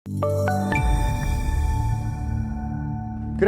Good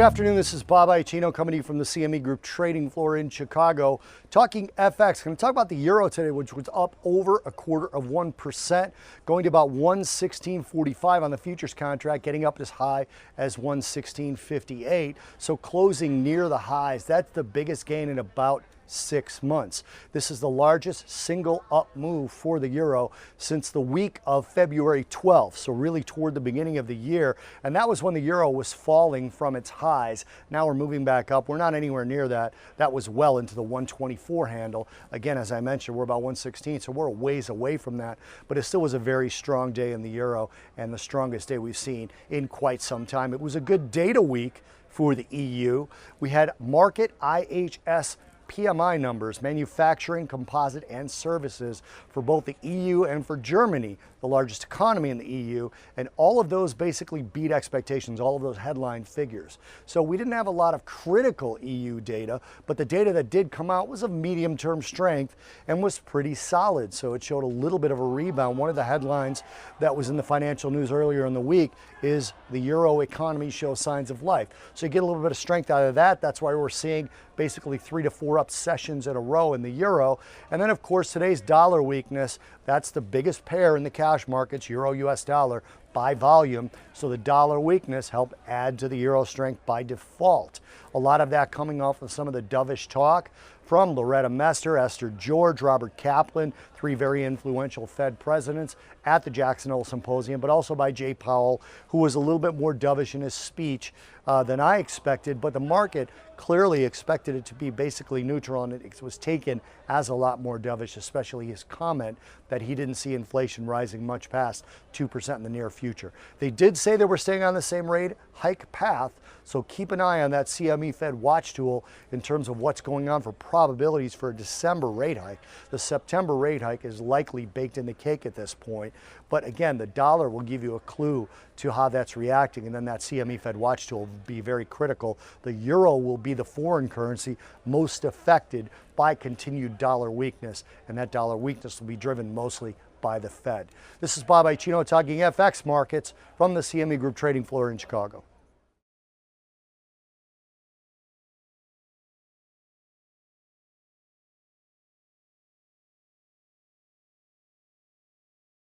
afternoon, this is Bob Iaccino coming to you from the CME Group trading floor in Chicago. Talking FX, going to talk about the euro today, which was up over 0.25%, going to about 116.45 on the futures contract, getting up as high as 116.58. So closing near the highs. That's the biggest gain in about 6 months. This is the largest single up move for the euro since the week of February 12th, so really toward the beginning of the year, and that was when the euro was falling from its highs. Now we're moving back up. We're not anywhere near that. That was well into the 124 handle. Again, as I mentioned, we're about 116, so we're a ways away from that, but it still was a very strong day in the euro and the strongest day we've seen in quite some time. It was a good data week for the EU. We had market IHS PMI numbers, manufacturing, composite, and services for both the EU and for Germany, the largest economy in the EU, and all of those basically beat expectations, all of those headline figures. So we didn't have a lot of critical EU data, but the data that did come out was of medium-term strength and was pretty solid, so it showed a little bit of a rebound. One of the headlines that was in the financial news earlier in the week is the euro economy shows signs of life. So you get a little bit of strength out of that. That's why we're seeing basically 3 to 4 up sessions in a row in the euro. And then, of course, today's dollar weakness, that's the biggest pair in the cash markets, euro US dollar, by volume. So the dollar weakness helped add to the euro strength by default. A lot of that coming off of some of the dovish talk from Loretta Mester, Esther George, Robert Kaplan, 3 very influential Fed presidents at the Jackson Hole Symposium, but also by Jay Powell, who was a little bit more dovish in his speech than I expected, but the market clearly expected it to be basically neutral, and it was taken as a lot more dovish, especially his comment that he didn't see inflation rising much past 2% in the near future. They did say they were staying on the same rate hike path, so keep an eye on that CME Fed watch tool in terms of what's going on for probabilities for a December rate hike. The September rate hike is likely baked in the cake at this point, but again, the dollar will give you a clue to how that's reacting, and then that CME Fed watch tool will be very critical. The euro will be the foreign currency most affected by continued dollar weakness, and that dollar weakness will be driven mostly by the Fed. This is Bob Iaccino talking FX markets from the CME Group trading floor in Chicago.